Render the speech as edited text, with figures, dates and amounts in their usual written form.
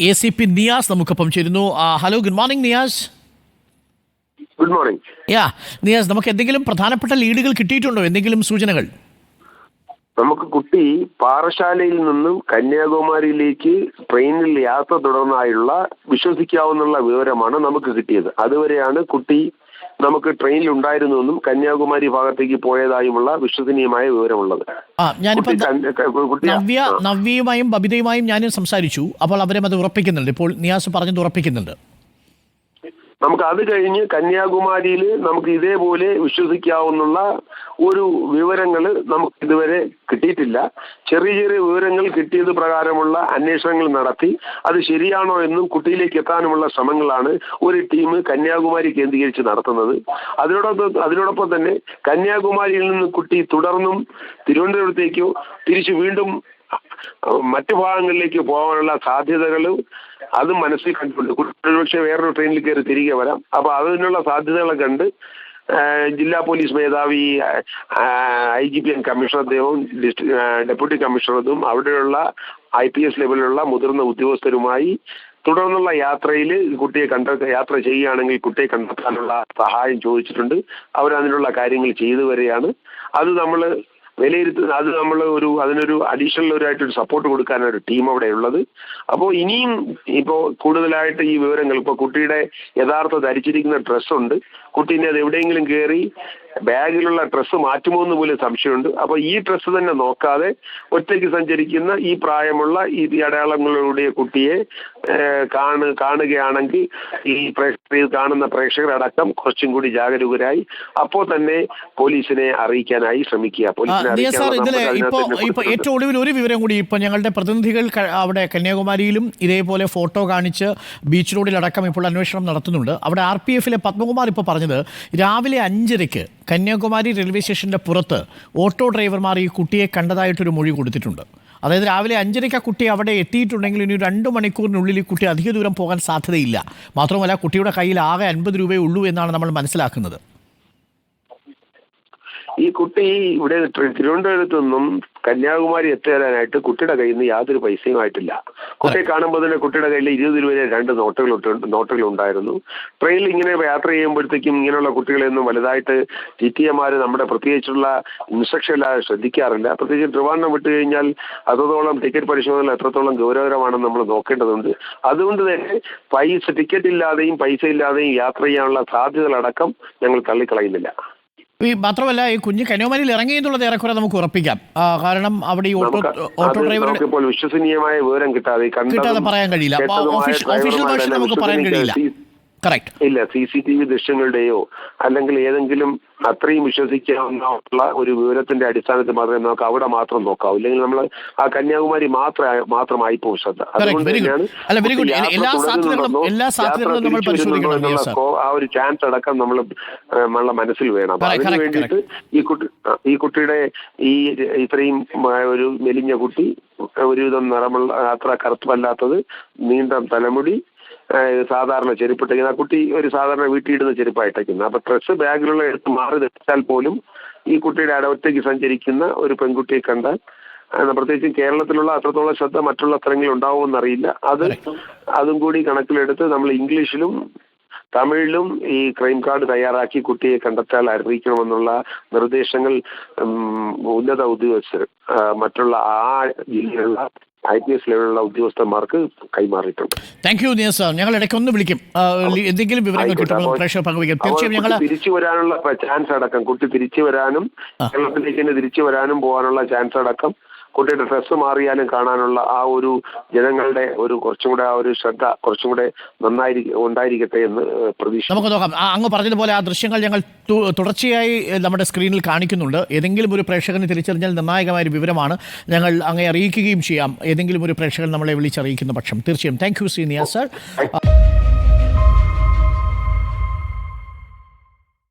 ACP Niyas നമുക്കൊപ്പം ചേരുന്നു. Hello, good morning Niyas. Good morning. Niyas, നമുക്ക് എന്തെങ്കിലും പ്രധാനപ്പെട്ട ലീഡുകൾ കിട്ടിയിട്ടുണ്ടോ? എന്തെങ്കിലും സൂചനകൾ? നമുക്ക് കുട്ടി പാറശാലയിൽ നിന്നും കന്യാകുമാരിയിലേക്ക് ട്രെയിനിൽ യാത്ര തുടർന്നായുള്ള വിശ്വസിക്കാവുന്ന വിവരമാണ് നമുക്ക് കിട്ടിയത്. അതുവരെയാണ് കുട്ടി നമുക്ക് ട്രെയിനിൽ ഉണ്ടായിരുന്നുവെന്നും കന്യാകുമാരി ഭാഗത്തേക്ക് പോയതായുമുള്ള വിശ്വസനീയമായ വിവരമുള്ളത്. നവ്യയുമായും ബബിതയുമായും ഞാനും സംസാരിച്ചു. അപ്പോൾ അവരും അത് ഉറപ്പിക്കുന്നുണ്ട്. ഇപ്പോൾ നിയാസ് പറഞ്ഞത് ഉറപ്പിക്കുന്നുണ്ട്. നമുക്ക് അത് കഴിഞ്ഞ് കന്യാകുമാരിയിൽ നമുക്ക് ഇതേപോലെ വിശ്വസിക്കാവുന്ന ഒരു വിവരങ്ങൾ നമുക്ക് ഇതുവരെ കിട്ടിയിട്ടില്ല. ചെറിയ ചെറിയ വിവരങ്ങൾ കിട്ടിയത് പ്രകാരമുള്ള അന്വേഷണങ്ങൾ നടത്തി അത് ശരിയാണോ എന്നും കുട്ടിയിലേക്ക് എത്താനുമുള്ള ശ്രമങ്ങളാണ് ഒരു ടീം കന്യാകുമാരി കേന്ദ്രീകരിച്ച് നടത്തുന്നത്. അതിനോടൊപ്പം തന്നെ കന്യാകുമാരിയിൽ നിന്ന് കുട്ടി തുടർന്നും തിരുവനന്തപുരത്തേക്കോ തിരിച്ചു വീണ്ടും മറ്റു ഭാഗങ്ങളിലേക്ക് പോകാനുള്ള സാധ്യതകൾ അതും മനസ്സിൽ കണ്ടുകൊണ്ട് ഒരുപക്ഷെ വേറൊരു ട്രെയിനിൽ കയറി തിരികെ വരാം. അപ്പൊ അതിനുള്ള സാധ്യതകളെ കണ്ട് ജില്ലാ പോലീസ് മേധാവി, IGPN കമ്മീഷണർ അദ്ദേഹവും ഡെപ്യൂട്ടി കമ്മീഷണറും അവിടെയുള്ള IPS ലെവലിലുള്ള മുതിർന്ന ഉദ്യോഗസ്ഥരുമായി തുടർന്നുള്ള യാത്രയിൽ യാത്ര ചെയ്യുകയാണെങ്കിൽ കുട്ടിയെ കണ്ടെത്താനുള്ള സഹായം ചോദിച്ചിട്ടുണ്ട്. അവരതിനുള്ള കാര്യങ്ങൾ ചെയ്തു വരികയാണ്. അത് നമ്മൾ വിലയിരുത്തുന്നത്. അത് നമ്മൾ അതിനൊരു അഡീഷണൽ ആയിട്ടൊരു സപ്പോർട്ട് കൊടുക്കാനൊരു ടീം അവിടെ ഉള്ളത്. അപ്പോൾ ഇനിയും ഇപ്പോൾ കൂടുതലായിട്ട് ഈ വിവരങ്ങൾ, ഇപ്പോൾ കുട്ടിയുടെ യഥാർത്ഥ ധരിച്ചിരിക്കുന്ന ഡ്രസ്സുണ്ട്, കുട്ടീനെ അത് എവിടെയെങ്കിലും കയറി ബാഗിലുള്ള ഡ്രസ്സ് മാറ്റുമോ എന്ന് പോലും സംശയമുണ്ട്. അപ്പോൾ ഈ ഡ്രസ്സ് തന്നെ നോക്കാതെ ഒറ്റയ്ക്ക് സഞ്ചരിക്കുന്ന ഈ പ്രായമുള്ള ഈ അടയാളങ്ങളുടെ കുട്ടിയെ കാണുകയാണെങ്കിൽ ഈ കാണുന്ന പ്രേക്ഷകരടക്കം കുറച്ചും കൂടി ജാഗരൂകരായി അപ്പോൾ തന്നെ പോലീസിനെ അറിയിക്കാനായി ശ്രമിക്കുക. ഏറ്റവും ഒടുവിൽ ഒരു വിവരം കൂടി, ഇപ്പൊ ഞങ്ങളുടെ പ്രതിനിധികൾ അവിടെ കന്യാകുമാരിയിലും ഇതേപോലെ ഫോട്ടോ കാണിച്ച് ബീച്ച് റോഡിലടക്കം ഇപ്പോൾ അന്വേഷണം നടത്തുന്നുണ്ട്. അവിടെ RPF പത്മകുമാർ ഇപ്പോൾ പറഞ്ഞത് രാവിലെ 5:30 കന്യാകുമാരി റെയിൽവേ സ്റ്റേഷന്റെ പുറത്ത് ഓട്ടോ ഡ്രൈവർമാർ ഈ കുട്ടിയെ കണ്ടതായിട്ടൊരു മൊഴി കൊടുത്തിട്ടുണ്ട്. അതായത് രാവിലെ 5:30 കുട്ടി അവിടെ എത്തിയിട്ടുണ്ടെങ്കിൽ ഇനി 2 മണിക്കൂറിനുള്ളിൽ ഈ കുട്ടി അധിക ദൂരം പോകാൻ സാധ്യതയില്ല. മാത്രമല്ല കുട്ടിയുടെ കയ്യിൽ ആകെ 50 രൂപയേ ഉള്ളൂ എന്നാണ് നമ്മൾ മനസ്സിലാക്കുന്നത്. ഈ കുട്ടി ഇവിടെ തിരുവനന്തപുരത്ത് നിന്നും കന്യാകുമാരി എത്തിച്ചേരാനായിട്ട് കുട്ടിയുടെ കയ്യിൽ നിന്ന് യാതൊരു പൈസയും ആയിട്ടില്ല. കുട്ടിയെ കാണുമ്പോൾ തന്നെ കുട്ടിയുടെ കയ്യിൽ 20 രൂപയിലെ 2 നോട്ടുകൾ ഉണ്ടായിരുന്നു. ട്രെയിനിൽ ഇങ്ങനെ യാത്ര ചെയ്യുമ്പോഴത്തേക്കും ഇങ്ങനെയുള്ള കുട്ടികളെയൊന്നും വലുതായിട്ട് TTAമാർ നമ്മുടെ പ്രത്യേകിച്ചുള്ള ഇൻസ്ട്രക്ഷൻ ഇല്ലാതെ ശ്രദ്ധിക്കാറില്ല. പ്രത്യേകിച്ച് ട്രിവാൻഡ്രം വിട്ടു കഴിഞ്ഞാൽ അത്രത്തോളം ടിക്കറ്റ് പരിശോധന എത്രത്തോളം ഗൗരവകരമാണെന്ന് നമ്മൾ നോക്കേണ്ടതുണ്ട്. അതുകൊണ്ട് തന്നെ ടിക്കറ്റ് ഇല്ലാതെയും പൈസ ഇല്ലാതെയും യാത്ര ചെയ്യാനുള്ള സാധ്യതകളടക്കം ഞങ്ങൾ തള്ളിക്കളയുന്നില്ല. മാത്രമല്ല ഈ കുഞ്ഞ് കന്യാകുമാരിയിൽ ഇറങ്ങി എന്നുള്ളത് ഏറെക്കുറെ നമുക്ക് ഉറപ്പിക്കാം. കാരണം അവിടെ ഈ ഓട്ടോ ഡ്രൈവർ വിശ്വസനീയമായ വിവരം കിട്ടാതെ പറയാൻ കഴിയില്ല. ഒഫീഷ്യൽ വേർഷൻ നമുക്ക് പറയാൻ കഴിയില്ല. ഇല്ല, CCTV ദൃശ്യങ്ങളുടെയോ അല്ലെങ്കിൽ ഏതെങ്കിലും അത്രയും വിശ്വസിക്കാവുന്ന ഒരു വിവരത്തിന്റെ അടിസ്ഥാനത്തിൽ മാത്രമേ നമുക്ക് അവിടെ മാത്രം നോക്കാവൂ. ഇല്ലെങ്കിൽ നമ്മൾ ആ കന്യാകുമാരി മാത്രമായി പോകും ശ്രദ്ധ. അതുകൊണ്ട് തന്നെയാണ് ആ ഒരു ചാൻസ് അടക്കം നമ്മളെ മനസ്സിൽ വേണം. അതിനു വേണ്ടിയിട്ട് ഈ കുട്ടിയുടെ ഇത്രയും ഒരു മെലിഞ്ഞ കുട്ടി, ഒരുവിധം നിറമുള്ള അത്ര കറുപ്പല്ലാത്തത്, നീണ്ട തലമുടി, സാധാരണ ചെരുപ്പിട്ടേക്കുന്നത്. ആ കുട്ടി ഒരു സാധാരണ വീട്ടിലിടുന്ന ചെരുപ്പായിട്ടേക്കുന്നത്. അപ്പൊ ഡ്രസ്സ് ബാഗിലുള്ള എടുത്ത് മാറി വെച്ചാൽ പോലും ഈ കുട്ടിയുടെ ഒറ്റയ്ക്ക് സഞ്ചരിക്കുന്ന ഒരു പെൺകുട്ടിയെ കണ്ടാൽ, പ്രത്യേകിച്ചും കേരളത്തിലുള്ള അത്രത്തോളം ശ്രദ്ധ മറ്റുള്ള സ്ഥലങ്ങളിൽ ഉണ്ടാവുമെന്നറിയില്ല. അതും കൂടി കണക്കിലെടുത്ത് നമ്മൾ ഇംഗ്ലീഷിലും തമിഴിലും ഈ ക്രൈം കാർഡ് തയ്യാറാക്കി കുട്ടിയെ കണ്ടെത്താൻ അറിയിക്കണമെന്നുള്ള നിർദ്ദേശങ്ങൾ ഉന്നത ഉദ്യോഗസ്ഥർ മറ്റുള്ള ആ ജില്ലയിലുള്ള IPS ലെവലുള്ള ഉദ്യോഗസ്ഥന്മാർക്ക് കൈമാറിയിട്ടുണ്ട്. Thank you Niyas sir. ഞങ്ങൾ ഇടയ്ക്കൊന്ന് വിളിക്കും, എന്തെങ്കിലും വിവരങ്ങൾ കിട്ടുമ്പോൾ പ്രേക്ഷകർ പങ്കുവയ്ക്കും. തീർച്ചയായും ഞങ്ങൾ തിരിച്ചു വരാനുള്ള ചാൻസ് അടക്കം, കുട്ടി തിരിച്ചു വരാനും കേരളത്തിലേക്ക് തന്നെ തിരിച്ചു വരാനും പോകാനുള്ള ചാൻസ് അടക്കം, കുട്ടിയുടെ ഡ്രസ്സ് മാറിയാലും കാണാനുള്ള ആ ഒരു ജനങ്ങളുടെ ഒരു കുറച്ചും കൂടെ ആ ഒരു ശ്രദ്ധ കുറച്ചും കൂടെ ഉണ്ടായിരിക്കട്ടെ എന്ന് പ്രതീക്ഷിക്കുന്നു. നമുക്ക് നോക്കാം. അങ്ങ് പറഞ്ഞതുപോലെ ആ ദൃശ്യങ്ങൾ ഞങ്ങൾ തുടർച്ചയായി നമ്മുടെ സ്ക്രീനിൽ കാണിക്കുന്നുണ്ട്. ഏതെങ്കിലും ഒരു പ്രേക്ഷകന് തിരിച്ചറിഞ്ഞാൽ നിർണായകമായ ഒരു വിവരമാണ്. ഞങ്ങൾ അങ്ങേ അറിയിക്കുകയും ചെയ്യാം. ഏതെങ്കിലും ഒരു പ്രേക്ഷകൻ നമ്മളെ വിളിച്ചറിയിക്കുന്ന പക്ഷം. തീർച്ചയായും. Thank you Niyas sir.